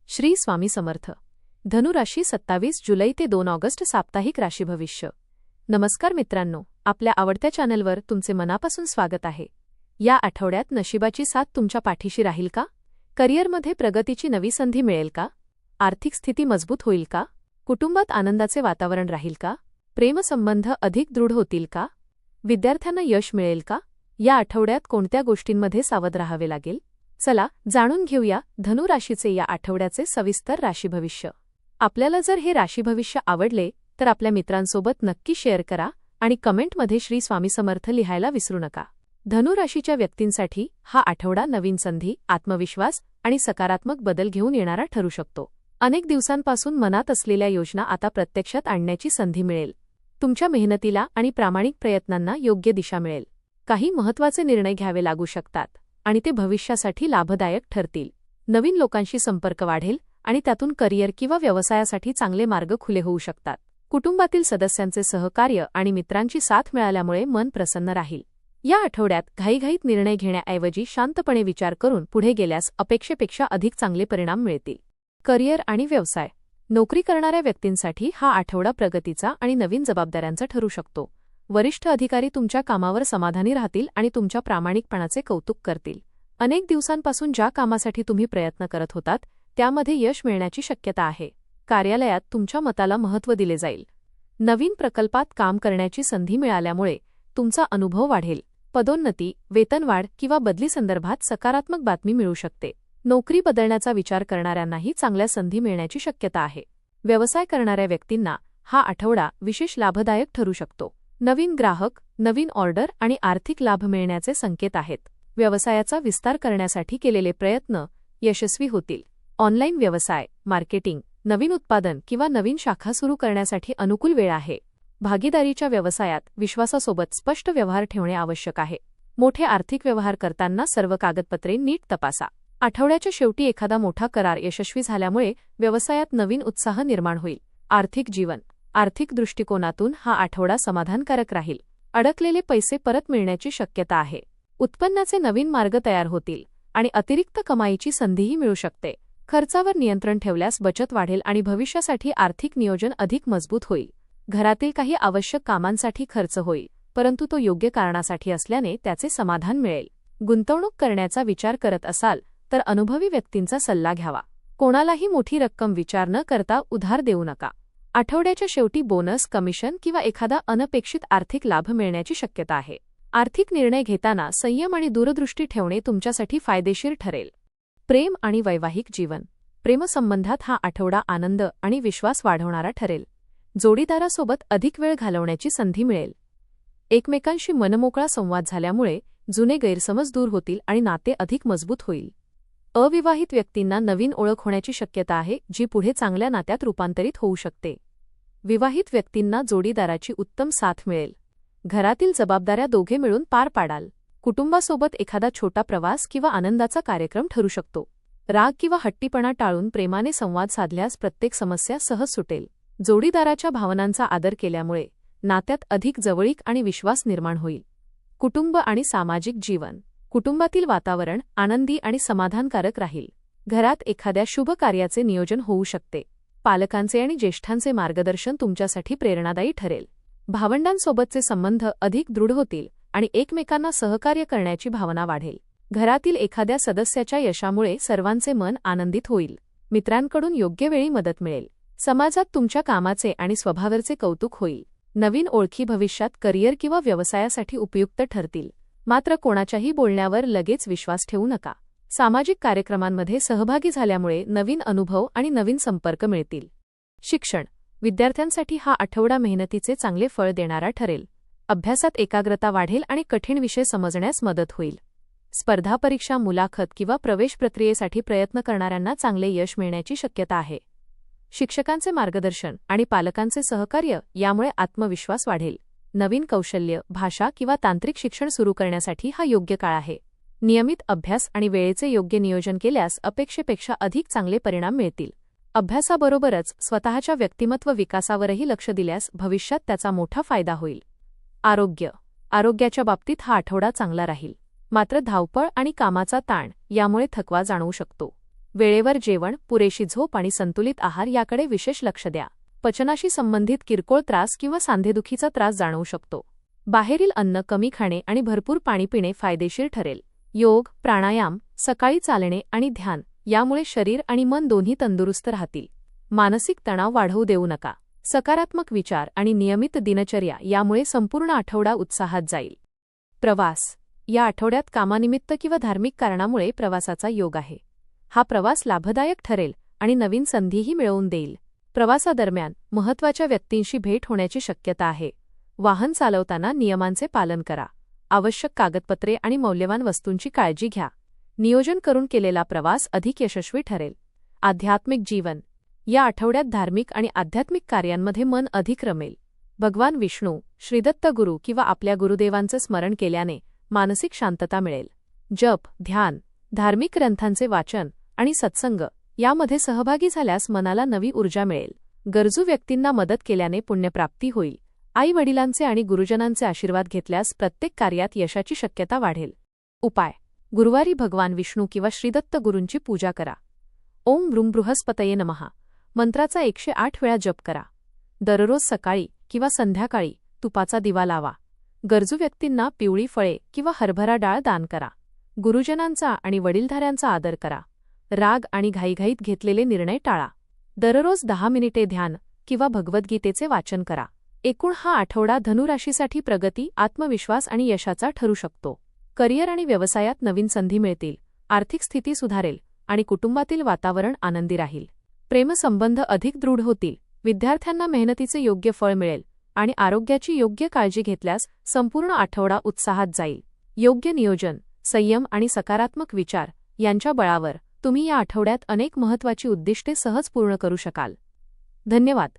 श्री स्वामी समर्थ. धनुराशी 27 जुलै ते 2 ऑगस्ट साप्ताहिक राशी भविष्य. नमस्कार मित्रांनो, आपल्या आवडत्या चॅनलवर तुमचे मनापासून स्वागत आहे. या आठवड्यात नशिबाची साथ तुमच्या पाठीशी राहील का? करिअरमध्ये प्रगतीची नवी संधी मिळेल का? आर्थिक स्थिती मजबूत होईल का? कुटुंबात आनंदाचे वातावरण राहील का? प्रेमसंबंध अधिक दृढ होतील का? विद्यार्थ्यांना यश मिळेल का? या आठवड्यात कोणत्या गोष्टींमध्ये सावध राहावे लागेल? चला जाणून घेऊया धनु राशीचे या आठवड्याचे सविस्तर राशी भविष्य. आपल्याला जर हे राशी भविष्य आवडले तर आपल्या मित्रांसोबत नक्की शेअर करा आणि कमेंटमध्ये श्री स्वामी समर्थ लिहायला विसरू नका. धनु राशीच्या व्यक्तींसाठी हा आठवडा नवीन संधी, आत्मविश्वास आणि सकारात्मक बदल घेऊन येणारा ठरू शकतो. अनेक दिवसांपासून मनात असलेल्या योजना आता प्रत्यक्षात आणण्याची संधी मिळेल. तुमच्या मेहनतीला आणि प्रामाणिक प्रयत्नांना योग्य दिशा मिळेल. काही महत्त्वाचे निर्णय घ्यावे लागू शकतात आणि ते भविष्यासाठी लाभदायक ठरतील. नवीन लोकांशी संपर्क वाढेल आणि त्यातून करिअर किंवा व्यवसायासाठी चांगले मार्ग खुले होऊ शकतात. कुटुंबातील सदस्यांचे सहकार्य आणि मित्रांची साथ मिळाल्यामुळे मन प्रसन्न राहील. या आठवड्यात घाईघाईत निर्णय घेण्याऐवजी शांतपणे विचार करून पुढे गेल्यास अपेक्षेपेक्षा अधिक चांगले परिणाम मिळतील. करिअर आणि व्यवसाय. नोकरी करणाऱ्या व्यक्तींसाठी हा आठवडा प्रगतीचा आणि नवीन जबाबदाऱ्यांचा ठरू शकतो. वरिष्ठ अधिकारी तुमच्या कामावर समाधानी राहतील आणि तुमच्या प्रामाणिकपणाचे कौतुक करतील. अनेक दिवसांपासून ज्या कामासाठी तुम्ही प्रयत्न करत होतात त्यामध्ये यश मिळण्याची शक्यता आहे. कार्यालयात तुमच्या मताला महत्त्व दिले जाईल. नवीन प्रकल्पात काम करण्याची संधी मिळाल्यामुळे तुमचा अनुभव वाढेल. पदोन्नती, वेतनवाढ किंवा बदली संदर्भात सकारात्मक बातमी मिळू शकते. नोकरी बदलण्याचा विचार करणाऱ्यांनाही चांगल्या संधी मिळण्याची शक्यता आहे. व्यवसाय करणाऱ्या व्यक्तींना हा आठवडा विशेष लाभदायक ठरू शकतो. नवीन ग्राहक, नवीन ऑर्डर आणि आर्थिक लाभ मिळण्याचे संकेत आहेत. व्यवसायाचा विस्तार करण्यासाठी केलेले प्रयत्न यशस्वी होतील. ऑनलाईन व्यवसाय, मार्केटिंग, नवीन उत्पादन किंवा नवीन शाखा सुरू करण्यासाठी अनुकूल वेळ आहे. भागीदारीच्या व्यवसायात विश्वासासोबत स्पष्ट व्यवहार ठेवणे आवश्यक आहे. मोठे आर्थिक व्यवहार करताना सर्व कागदपत्रे नीट तपासा. आठवड्याच्या शेवटी एखादा मोठा करार यशस्वी झाल्यामुळे व्यवसायात नवीन उत्साह निर्माण होईल. आर्थिक जीवन. आर्थिक दृष्टिकोनातून हा आठवडा समाधानकारक राहील. अडकलेले पैसे परत मिळण्याची शक्यता आहे. उत्पन्नाचे नवीन मार्ग तयार होतील आणि अतिरिक्त कमाईची संधीही मिळू शकते. खर्चावर नियंत्रण ठेवल्यास बचत वाढेल आणि भविष्यासाठी आर्थिक नियोजन अधिक मजबूत होईल. घरातील काही आवश्यक कामांसाठी खर्च होईल, परंतु तो योग्य कारणासाठी असल्याने त्याचे समाधान मिळेल. गुंतवणूक करण्याचा विचार करत असाल तर अनुभवी व्यक्तींचा सल्ला घ्यावा. कोणालाही मोठी रक्कम विचार न करता उधार देऊ नका. आठवड्याच्या शेवटी बोनस, कमिशन किंवा एखादा अनपेक्षित आर्थिक लाभ मिळण्याची शक्यता आहे. आर्थिक निर्णय घेताना संयम आणि दूरदृष्टी ठेवणे तुमच्यासाठी फायदेशीर ठरेल. प्रेम आणि वैवाहिक जीवन. प्रेमसंबंधात हा आठवडा आनंद आणि विश्वास वाढवणारा ठरेल. जोडीदारासोबत अधिक वेळ घालवण्याची संधी मिळेल. एकमेकांशी मनमोकळा संवाद झाल्यामुळे जुने गैरसमज दूर होतील आणि नाते अधिक मजबूत होईल. अविवाहित व्यक्तींना नवीन ओळख होण्याची शक्यता आहे, जी पुढे चांगल्या नात्यात रूपांतरित होऊ शकते. विवाहित व्यक्तींना जोडीदाराची उत्तम साथ मिळेल. घरातील जबाबदाऱ्या दोघे मिळून पार पाडाल. कुटुंबासोबत एखादा छोटा प्रवास किंवा आनंदाचा कार्यक्रम ठरू शकतो. राग किंवा हट्टीपणा टाळून प्रेमाने संवाद साधल्यास प्रत्येक समस्या सहज सुटेल. जोडीदाराच्या भावनांचा आदर केल्यामुळे नात्यात अधिक जवळीक आणि विश्वास निर्माण होईल. कुटुंब आणि सामाजिक जीवन. कुटुंबातील वातावरण आनंदी आणि समाधानकारक राहील. घरात एखाद्या शुभ कार्याचे नियोजन होऊ शकते. पालकांचे आणि ज्येष्ठांचे मार्गदर्शन तुमच्यासाठी प्रेरणादायी ठरेल. भावंडांसोबतचे संबंध अधिक दृढ होतील आणि एकमेकांना सहकार्य करण्याची भावना वाढेल. घरातील एखाद्या सदस्याच्या यशामुळे सर्वांचे मन आनंदित होईल. मित्रांकडून योग्य वेळी मदत मिळेल. समाजात तुमच्या कामाचे आणि स्वभावाचे कौतुक होईल. नवीन ओळखी भविष्यात करिअर किंवा व्यवसायासाठी उपयुक्त ठरतील. मात्र कोणाच्याही बोलण्यावर लगेच विश्वास ठेवू नका. सामाजिक कार्यक्रमांमध्ये सहभागी झाल्यामुळे नवीन अनुभव आणि नवीन संपर्क मिळतील. शिक्षण. विद्यार्थ्यांसाठी हा आठवडा मेहनतीचे चांगले फळ देणारा ठरेल. अभ्यासात एकाग्रता वाढेल आणि कठीण विषय समजण्यास मदत होईल. स्पर्धा परीक्षा, मुलाखत किंवा प्रवेश प्रक्रियेसाठी प्रयत्न करणाऱ्यांना चांगले यश मिळण्याची शक्यता आहे. शिक्षकांचे मार्गदर्शन आणि पालकांचे सहकार्य यामुळे आत्मविश्वास वाढेल. नवीन कौशल्य, भाषा किंवा तांत्रिक शिक्षण सुरू करण्यासाठी हा योग्य काळ आहे. नियमित अभ्यास आणि वेळेचे योग्य नियोजन केल्यास अपेक्षेपेक्षा अधिक चांगले परिणाम मिळतील. अभ्यासाबरोबरच स्वतःच्या व्यक्तिमत्व विकासावरही लक्ष दिल्यास भविष्यात त्याचा मोठा फायदा होईल. आरोग्य. आरोग्याच्या बाबतीत हा आठवडा चांगला राहील. मात्र धावपळ आणि कामाचा ताण यामुळे थकवा जाणवू शकतो. वेळेवर जेवण, पुरेशी झोप आणि संतुलित आहार याकडे विशेष लक्ष द्या. पचनाशी संबंधित किरकोळ त्रास किंवा सांधेदुखीचा त्रास जाणवू शकतो. बाहेरील अन्न कमी खाणे आणि भरपूर पाणी पिणे फायदेशीर ठरेल. योग, प्राणायाम, सकाळी चालणे आणि ध्यान यामुळे शरीर आणि मन दोन्ही तंदुरुस्त राहतील. मानसिक तणाव वाढवू देऊ नका. सकारात्मक विचार आणि नियमित दिनचर्या यामुळे संपूर्ण आठवडा उत्साहात जाईल. प्रवास. या आठवड्यात कामानिमित्त किंवा धार्मिक कारणामुळे प्रवासाचा योग आहे. हा प्रवास लाभदायक ठरेल आणि नवीन संधीही मिळवून देईल. प्रवासादरम्यान महत्त्वाच्या व्यक्तींशी भेट होण्याची शक्यता आहे. वाहन चालवताना नियमांचे पालन करा. आवश्यक कागदपत्रे आणि मौल्यवान वस्तूंची काळजी घ्या. नियोजन करून केलेला प्रवास अधिक यशस्वी ठरेल. आध्यात्मिक जीवन. या आठवड्यात धार्मिक आणि आध्यात्मिक कार्यांमध्ये मन अधिक रमेल. भगवान विष्णू, श्रीदत्त गुरु किंवा आपल्या गुरुदेवांचे स्मरण केल्याने मानसिक शांतता मिळेल. जप, ध्यान, धार्मिक ग्रंथांचे वाचन आणि सत्संग यामध्ये सहभागी झाल्यास मनाला नवी ऊर्जा मिळेल. गरजू व्यक्तींना मदत केल्याने पुण्यप्राप्ती होईल. आई-वडिलांचे आणि गुरुजनांचे आशीर्वाद घेतल्यास प्रत्येक कार्यात यशाची शक्यता वाढेल. उपाय. गुरुवारी भगवान विष्णू किंवा श्रीदत्त गुरूंची पूजा करा. ओम वृं बृहस्पतये नमः मंत्राचा 108 वेळा जप करा. दररोज सकाळी किंवा संध्याकाळी तुपाचा दिवा लावा. गरजू व्यक्तींना पिवळी फळे किंवा हरभरा डाळ दान करा. गुरुजनांचा आणि वडीलधाऱ्यांचा आदर करा. राग आणि घाईघाईत घेतलेले निर्णय टाळा. दररोज 10 मिनिटे ध्यान किंवा भगवद्गीतेचे वाचन करा. एकूण हा आठवडा धनुराशीसाठी प्रगती, आत्मविश्वास आणि यशाचा ठरू शकतो. करिअर आणि व्यवसायात नवीन संधी मिळतील. आर्थिक स्थिती सुधारेल आणि कुटुंबातील वातावरण आनंदी राहील. प्रेमसंबंध अधिक दृढ होतील. विद्यार्थ्यांना मेहनतीचे योग्य फळ मिळेल आणि आरोग्याची योग्य काळजी घेतल्यास संपूर्ण आठवडा उत्साहात जाईल. योग्य नियोजन, संयम आणि सकारात्मक विचार यांच्या बळावर तुम्ही या आठवड्यात अनेक महत्त्वाची उद्दिष्टे सहज पूर्ण करू शकाल. धन्यवाद.